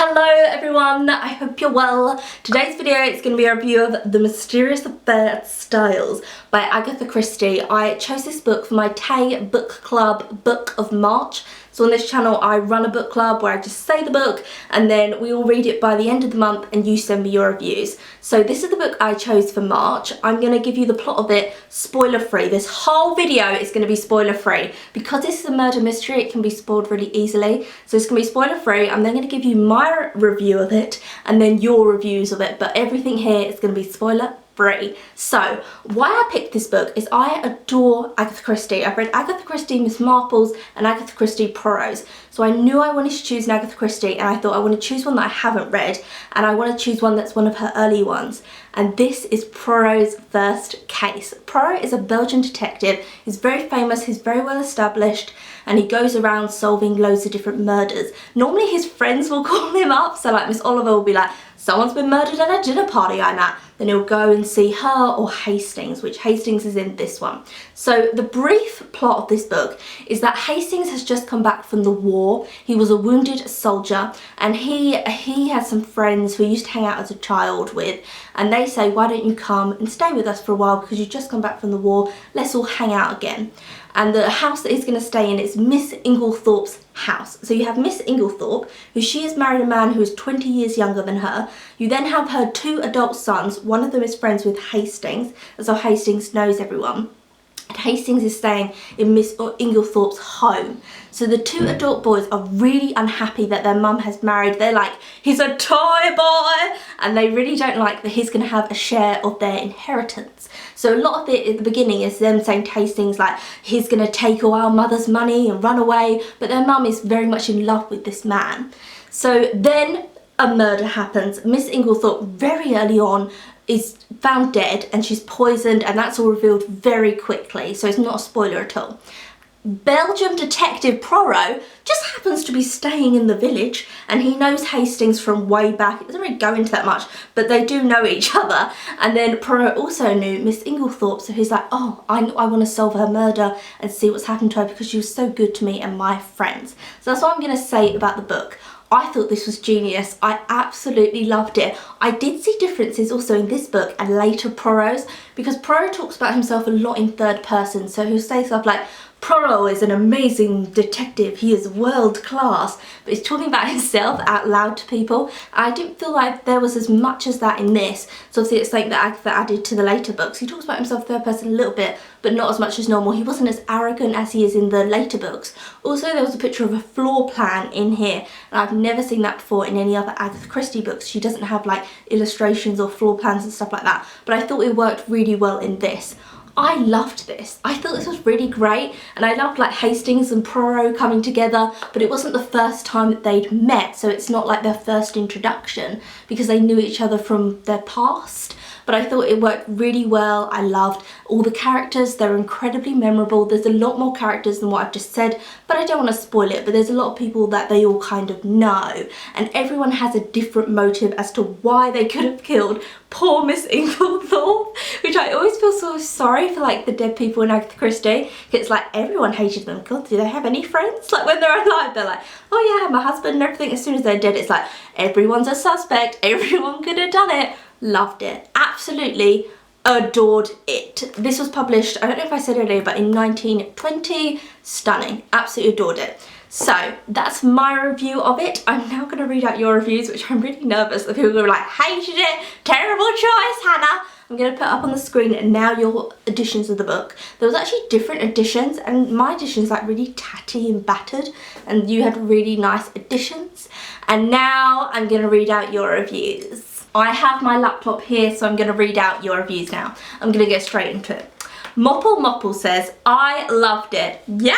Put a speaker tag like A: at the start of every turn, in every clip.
A: Hello everyone, I hope you're well. Today's video is going to be a review of The Mysterious Affair of Styles by Agatha Christie. I chose this book for my TAY book club book of March. So on this channel I run a book club where I just say the book and then we all read it by the end of the month and you send me your reviews. So this is the book I chose for March. I'm going to give you the plot of it spoiler free. This whole video is going to be spoiler free. Because this is a murder mystery, it can be spoiled really easily. So it's going to be spoiler free. I'm then going to give you my review of it and then your reviews of it. But everything here is going to be spoiler free. So why I picked this book is I adore Agatha Christie. I've read Agatha Christie, Miss Marple's and Agatha Christie Poirot's. So I knew I wanted to choose an Agatha Christie and I thought I want to choose one that I haven't read and I want to choose one that's one of her early ones. And this is Poirot's First Case. Poirot is a Belgian detective. He's very famous, he's very well established and he goes around solving loads of different murders. Normally his friends will call him up, so like Miss Oliver will be like, someone's been murdered at a dinner party I'm at. Then he'll go and see her or Hastings, which Hastings is in this one. So the brief plot of this book is that Hastings has just come back from the war. He was a wounded soldier and he has some friends who he used to hang out as a child with, and they say, why don't you come and stay with us for a while because you've just come back from the war, let's all hang out again. And the house that he's going to stay in is Miss Inglethorpe's house. So you have Miss Inglethorpe, who she has married a man who is 20 years younger than her. You then have her two adult sons. One of them is friends with Hastings, and so Hastings knows everyone. And Hastings is staying in Miss Inglethorpe's home. So the two adult boys are really unhappy that their mum has married. They're like, he's a toy boy! And they really don't like that he's going to have a share of their inheritance. So a lot of it at the beginning is them saying to Hastings like, he's going to take all our mother's money and run away. But their mum is very much in love with this man. So then a murder happens. Miss Inglethorpe very early on is found dead and she's poisoned, and that's all revealed very quickly. So it's not a spoiler at all. Belgian detective Poirot just happens to be staying in the village and he knows Hastings from way back. It doesn't really go into that much, but they do know each other. And then Poirot also knew Miss Inglethorpe, so he's like, oh, I want to solve her murder and see what's happened to her because she was so good to me and my friends. So that's what I'm going to say about the book. I thought this was genius. I absolutely loved it. I did see differences also in this book and later Poirot's, because Poirot talks about himself a lot in third person. So he'll say stuff like, Poirot is an amazing detective, he is world class, but he's talking about himself out loud to people. I didn't feel like there was as much as that in this, so obviously it's something that Agatha added to the later books. He talks about himself third person a little bit, but not as much as normal. He wasn't as arrogant as he is in the later books. Also there was a picture of a floor plan in here, and I've never seen that before in any other Agatha Christie books. She doesn't have like illustrations or floor plans and stuff like that, but I thought it worked really well in this. I loved this. I thought this was really great, and I loved like Hastings and Poirot coming together, but it wasn't the first time that they'd met, so it's not like their first introduction because they knew each other from their past. But I thought it worked really well. I loved all the characters. They're incredibly memorable. There's a lot more characters than what I've just said, but I don't want to spoil it, but there's a lot of people that they all kind of know, and everyone has a different motive as to why they could have killed poor Miss Inglethorpe, which I always feel so sorry for like the dead people in Agatha Christie. It's like everyone hated them. God, do they have any friends? Like when they're alive, they're like, oh yeah, I have my husband and everything. As soon as they're dead, it's like everyone's a suspect. Everyone could have done it. Loved it. Absolutely adored it. This was published, I don't know if I said earlier, but in 1920. Stunning. Absolutely adored it. So that's my review of it. I'm now going to read out your reviews, which I'm really nervous that people are like, hated it, terrible choice, Hannah. I'm going to put up on the screen now your editions of the book. There was actually different editions, and my edition's like really tatty and battered, and you had really nice editions. And now I'm going to read out your reviews. I have my laptop here, so I'm going to read out your reviews now. I'm going to get straight into it. Mopple says, I loved it. Yes!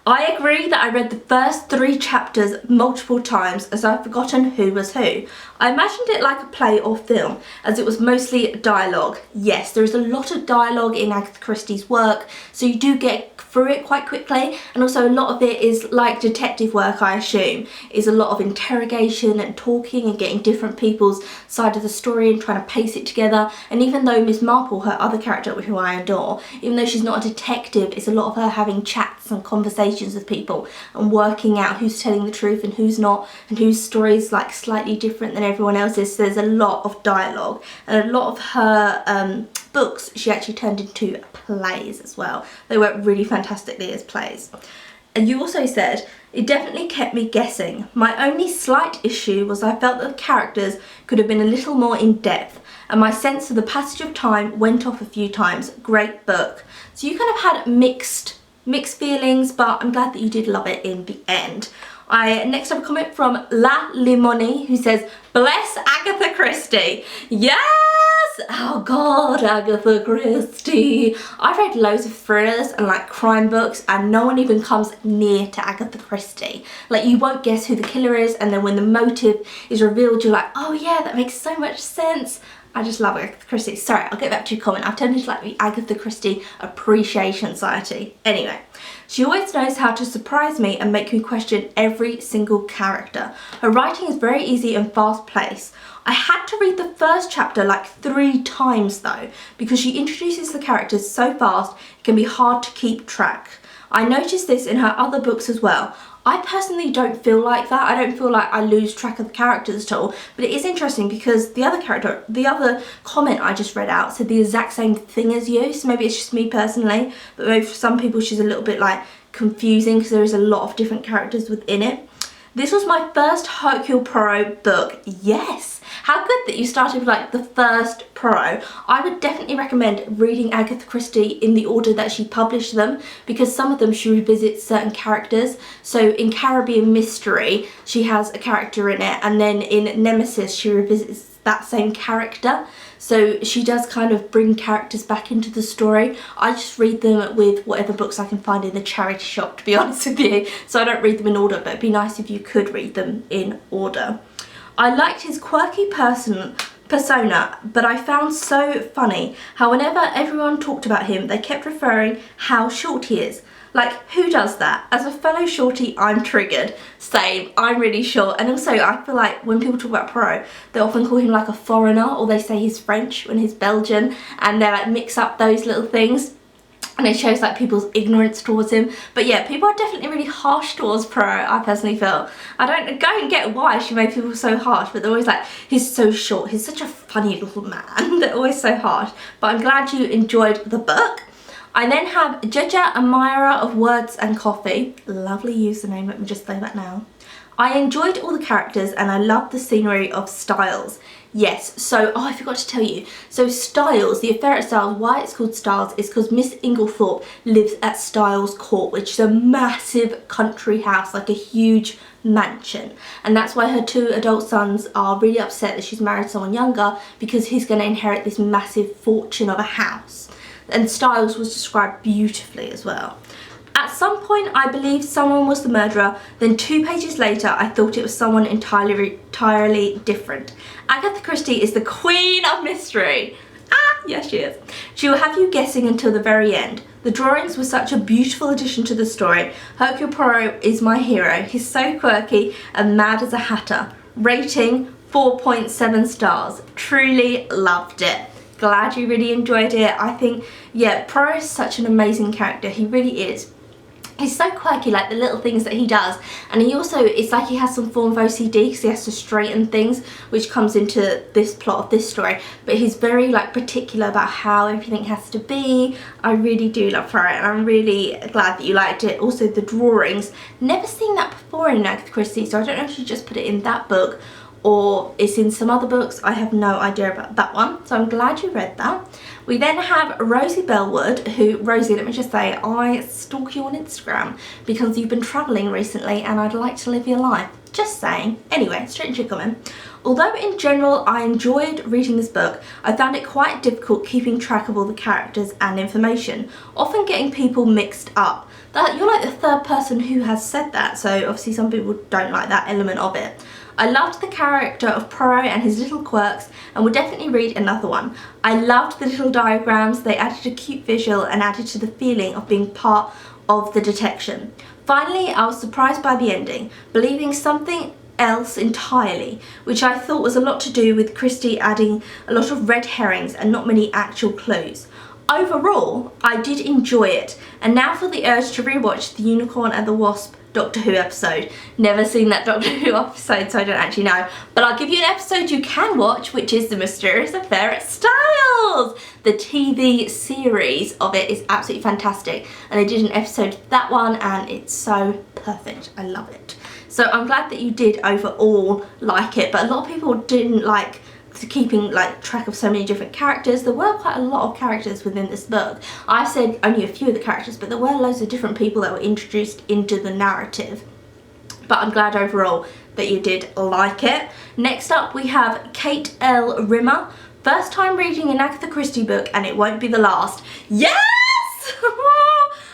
A: I agree that I read the first 3 chapters multiple times as I've forgotten who was who. I imagined it like a play or film, as it was mostly dialogue. Yes, there is a lot of dialogue in Agatha Christie's work, so you do get through it quite quickly, and also a lot of it is like detective work, I assume, is a lot of interrogation and talking and getting different people's side of the story and trying to pace it together. And even though Miss Marple, her other character who I adore, even though she's not a detective, it's a lot of her having chats and conversations with people and working out who's telling the truth and who's not, and whose story is like slightly different than everyone else's. So there's a lot of dialogue, and a lot of her books she actually turned into plays as well. They work really fantastically as plays. And you also said, it definitely kept me guessing. My only slight issue was I felt that the characters could have been a little more in depth, and my sense of the passage of time went off a few times. Great book. So you kind of had mixed feelings, but I'm glad that you did love it in the end. I next have a comment from La Limoni, who says, bless Agatha Christie. Yes! Oh God, Agatha Christie. I've read loads of thrillers and like crime books, and no one even comes near to Agatha Christie. Like, you won't guess who the killer is, and then when the motive is revealed, you're like, oh yeah, that makes so much sense. I just love Agatha Christie. Sorry, I'll get back to your comment. I've turned into like the Agatha Christie Appreciation Society. Anyway, she always knows how to surprise me and make me question every single character. Her writing is very easy and fast paced. I had to read the first chapter like 3 times though, because she introduces the characters so fast it can be hard to keep track. I noticed this in her other books as well. I personally don't feel like that. I don't feel like I lose track of the characters at all, but it is interesting because the other comment I just read out said the exact same thing as you, so maybe it's just me personally, but maybe for some people she's a little bit like confusing because there is a lot of different characters within it. This was my first Hercule Poirot book. Yes! How good that you started with like the first Poirot. I would definitely recommend reading Agatha Christie in the order that she published them, because some of them she revisits certain characters. So in Caribbean Mystery she has a character in it, and then in Nemesis she revisits that same character. So she does kind of bring characters back into the story. I just read them with whatever books I can find in the charity shop, to be honest with you. So I don't read them in order, but it'd be nice if you could read them in order. I liked his quirky persona, but I found so funny how whenever everyone talked about him, they kept referring how short he is. Like, who does that? As a fellow shorty, I'm triggered. Same, I'm really short. And also, I feel like when people talk about Poirot, they often call him like a foreigner, or they say he's French when he's Belgian, and they like mix up those little things. And it shows like people's ignorance towards him. But yeah, people are definitely really harsh towards Poirot, I personally feel. I don't get why she made people so harsh, but they're always like, he's so short, he's such a funny little man. They're always so harsh. But I'm glad you enjoyed the book. I then have Judger Amira of Words and Coffee. Lovely username, let me just say that now. I enjoyed all the characters and I loved the scenery of Styles. Yes, so, I forgot to tell you. So Styles, the affair at Styles, why it's called Styles is because Miss Inglethorpe lives at Styles Court, which is a massive country house, like a huge mansion. And that's why her 2 adult sons are really upset that she's married someone younger, because he's going to inherit this massive fortune of a house. And Styles was described beautifully as well. At some point I believed someone was the murderer, then 2 pages later I thought it was someone entirely different. Agatha Christie is the queen of mystery. Ah, yes she is. She will have you guessing until the very end. The drawings were such a beautiful addition to the story. Hercule Poirot is my hero. He's so quirky and mad as a hatter. Rating 4.7 stars. Truly loved it. Glad you really enjoyed it. I think, yeah, Poirot is such an amazing character. He really is. He's so quirky, like the little things that he does, and he also, it's like he has some form of OCD because he has to straighten things, which comes into this plot of this story, but he's very like particular about how everything has to be. I really do love Poirot, and I'm really glad that you liked it. Also the drawings, never seen that before in Agatha Christie, so I don't know if she just put it in that book or it's in some other books. I have no idea about that one, so I'm glad you read that. We then have Rosie Bellwood, who, Rosie, let me just say, I stalk you on Instagram because you've been travelling recently and I'd like to live your life. Just saying. Anyway, straight into your comment. Although in general I enjoyed reading this book, I found it quite difficult keeping track of all the characters and information, often getting people mixed up. You're like the 3rd person who has said that, so obviously some people don't like that element of it. I loved the character of Poirot and his little quirks and would definitely read another one. I loved the little diagrams, they added a cute visual and added to the feeling of being part of the detection. Finally, I was surprised by the ending, believing something else entirely, which I thought was a lot to do with Christie adding a lot of red herrings and not many actual clues. overall, I did enjoy it. And now for the urge to rewatch The Unicorn and the Wasp Doctor Who episode. Never seen that Doctor Who episode, so I don't actually know. But I'll give you an episode you can watch, which is The Mysterious Affair at Styles. The TV series of it is absolutely fantastic. And I did an episode of that one and it's so perfect. I love it. So I'm glad that you did overall like it. But a lot of people didn't like keeping like track of so many different characters. There were quite a lot of characters within this book. I said only a few of the characters, but there were loads of different people that were introduced into the narrative. But I'm glad overall that you did like it. Next up we have Kate L. Rimmer. First time reading an Agatha Christie book and it won't be the last. Yes!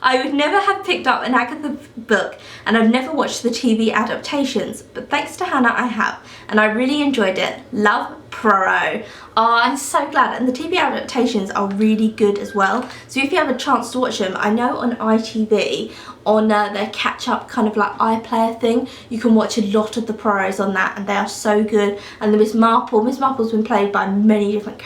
A: I would never have picked up an Agatha book and I've never watched the TV adaptations, but thanks to Hannah I have, and I really enjoyed it. Love, Pro. Oh, I'm so glad, and the TV adaptations are really good as well. So if you have a chance to watch them, I know on ITV, on their catch-up kind of like iPlayer thing, you can watch a lot of the Pros on that and they are so good. And the Miss Marple's been played by many different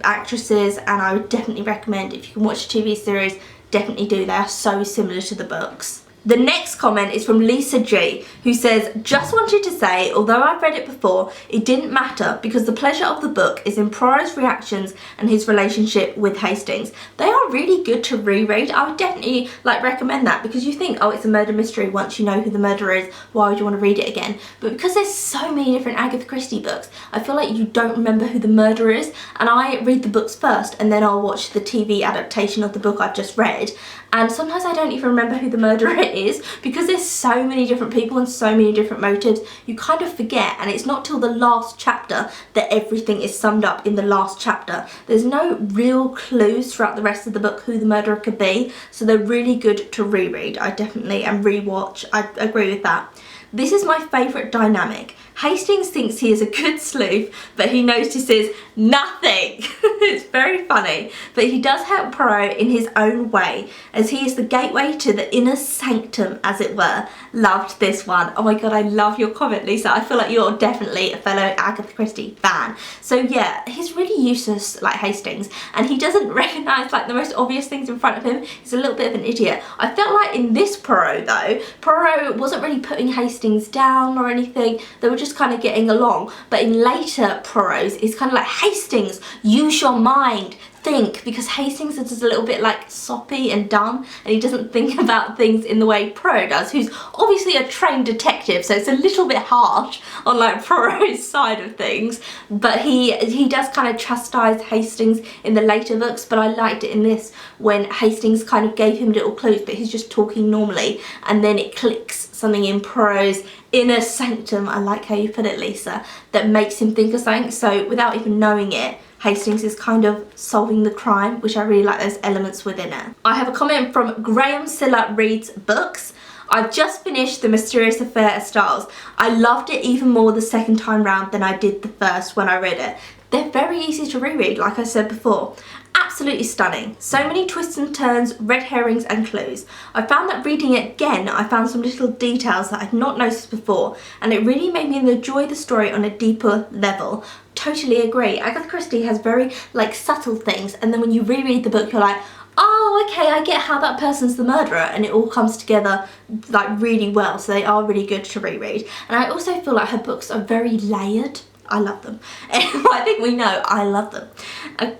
A: actresses, and I would definitely recommend, if you can watch the TV series, definitely do. They are so similar to the books. The next comment is from Lisa G, who says, just wanted to say, although I've read it before, it didn't matter because the pleasure of the book is in Poirot's reactions and his relationship with Hastings. They are really good to reread. I would definitely recommend that, because you think, oh, it's a murder mystery. Once you know who the murderer is, why would you want to read it again? But because there's so many different Agatha Christie books, I feel like you don't remember who the murderer is, and I read the books first and then I'll watch the TV adaptation of the book I've just read. And sometimes I don't even remember who the murderer is, because there's so many different people and so many different motives. You kind of forget, and it's not till the last chapter that everything is summed up in the last chapter. There's no real clues throughout the rest of the book who the murderer could be, so they're really good to reread. I definitely, and rewatch. I agree with that. This is my favourite dynamic. Hastings thinks he is a good sleuth, but he notices nothing. It's very funny, but he does help Poirot in his own way, as he is the gateway to the inner sanctum, as it were. Loved this one. Oh my god, I love your comment, Lisa. I feel like you're definitely a fellow Agatha Christie fan. So yeah, he's really useless like Hastings, and he doesn't recognise like the most obvious things in front of him. He's a little bit of an idiot. I felt like in this Poirot though, Poirot wasn't really putting Hastings down or anything. They were just kind of getting along. But in later Poirots, it's kind of like, Hastings, use your mind, think, because Hastings is just a little bit like soppy and dumb, and he doesn't think about things in the way Poirot does, who's obviously a trained detective, so it's a little bit harsh on like Poirot's side of things. But he does kind of chastise Hastings in the later books, but I liked it in this when Hastings kind of gave him little clues, but he's just talking normally, and then it clicks something in Poirot's inner sanctum, I like how you put it, Lisa, that makes him think of something. So without even knowing it, Hastings is kind of solving the crime, which I really like those elements within it. I have a comment from Graham Silla Reads Books. I've just finished The Mysterious Affair at Styles. I loved it even more the second time round than I did the first when I read it. They're very easy to reread, like I said before. Absolutely stunning. So many twists and turns, red herrings and clues. I found that reading it again, I found some little details that I'd not noticed before, and it really made me enjoy the story on a deeper level. Totally agree. Agatha Christie has very like subtle things, and then when you reread the book you're like, oh okay, I get how that person's the murderer, and it all comes together like really well. So they are really good to reread. And I also feel like her books are very layered. I love them. I think we know I love them.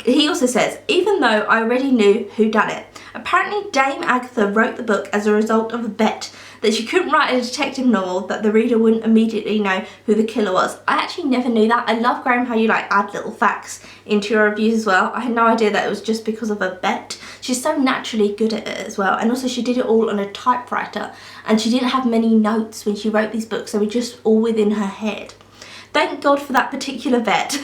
A: He also says, even though I already knew who done it, apparently Dame Agatha wrote the book as a result of a bet that she couldn't write a detective novel that the reader wouldn't immediately know who the killer was. I actually never knew that. I love, Graham, how you like add little facts into your reviews as well. I had no idea that it was just because of a bet. She's so naturally good at it as well, and also she did it all on a typewriter, and she didn't have many notes when she wrote these books. They were just all within her head. Thank God for that particular bet,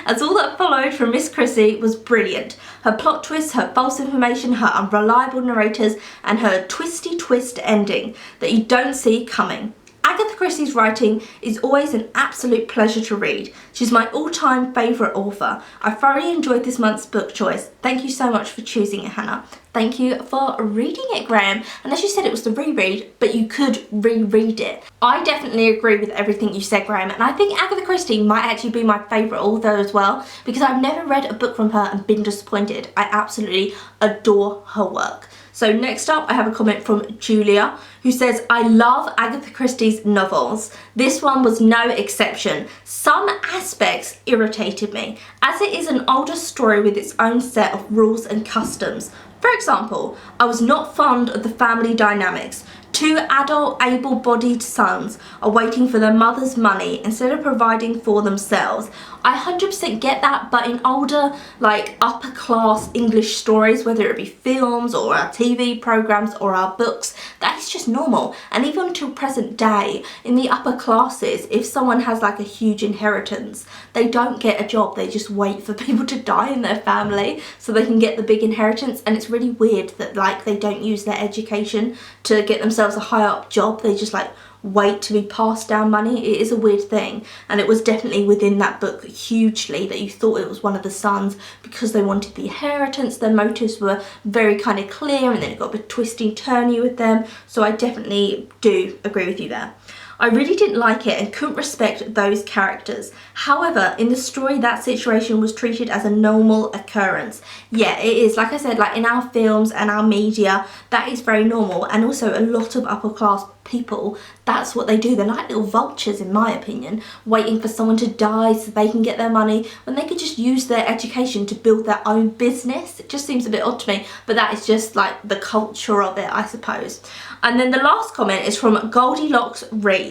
A: as all that followed from Miss Christie was brilliant. Her plot twists, her false information, her unreliable narrators, and her twisty twist ending that you don't see coming. Agatha Agatha Christie's writing is always an absolute pleasure to read. She's my all-time favourite author. I thoroughly enjoyed this month's book choice. Thank you so much for choosing it, Hannah. Thank you for reading it, Graham. And as you said, it was the reread, but you could reread it. I definitely agree with everything you said, Graham, and I think Agatha Christie might actually be my favourite author as well, because I've never read a book from her and been disappointed. I absolutely adore her work. So next up, I have a comment from Julia, who says, I love Agatha Christie's novels. This one was no exception. Some aspects irritated me, as it is an older story with its own set of rules and customs. For example, I was not fond of the family dynamics. Two adult, able-bodied sons are waiting for their mother's money instead of providing for themselves. I 100% get that, but in older, like upper-class English stories, whether it be films or our TV programs or our books, that is just normal. And even until present day, in the upper classes, if someone has like a huge inheritance, they don't get a job. They just wait for people to die in their family so they can get the big inheritance. And it's really weird that like they don't use their education to get themselves a high up job. They just like wait to be passed down money. It is a weird thing, and it was definitely within that book hugely that you thought it was one of the sons because they wanted the inheritance. Their motives were very kind of clear, and then it got a bit twisty turny with them. So I definitely do agree with you there. I really didn't like it and couldn't respect those characters. However, in the story, that situation was treated as a normal occurrence. Yeah, it is. Like I said, like in our films and our media, that is very normal. And also a lot of upper class people, that's what they do. They're like little vultures, in my opinion, waiting for someone to die so they can get their money when they could just use their education to build their own business. It just seems a bit odd to me, but that is just like the culture of it, I suppose. And then the last comment is from Goldilocks Reads.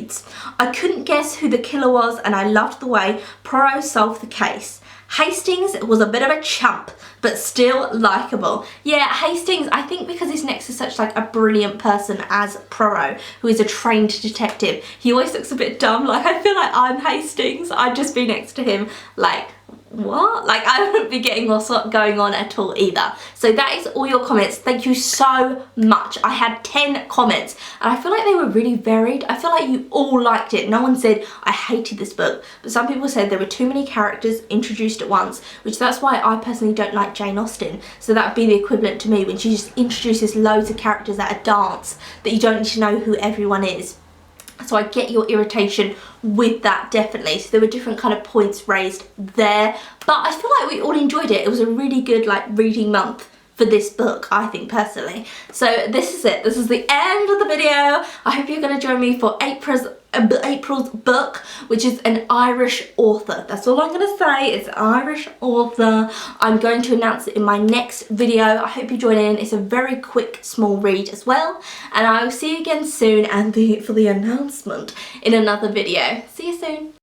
A: I couldn't guess who the killer was, and I loved the way Poirot solved the case. Hastings was a bit of a chump, but still likeable. Yeah, Hastings, I think because he's next to such like a brilliant person as Poirot, who is a trained detective, he always looks a bit dumb. Like, I feel like I'm Hastings. I'd just be next to him like, what? Like, I wouldn't be getting what's going on at all either. So that is all your comments. Thank you so much. I had 10 comments and I feel like they were really varied. I feel like you all liked it. No one said I hated this book, but some people said there were too many characters introduced at once, which that's why I personally don't like Jane Austen. So that would be the equivalent to me when she just introduces loads of characters at a dance that you don't need to know who everyone is. So I get your irritation with that, definitely. So there were different kind of points raised there, but I feel like we all enjoyed it. It was a really good like reading month for this book, I think, personally. So this is it. This is the end of the video. I hope you're going to join me for April's book, which is an Irish author. That's all I'm going to say. It's an Irish author. I'm going to announce it in my next video. I hope you join in. It's a very quick, small read as well. And I will see you again soon and for the announcement in another video. See you soon.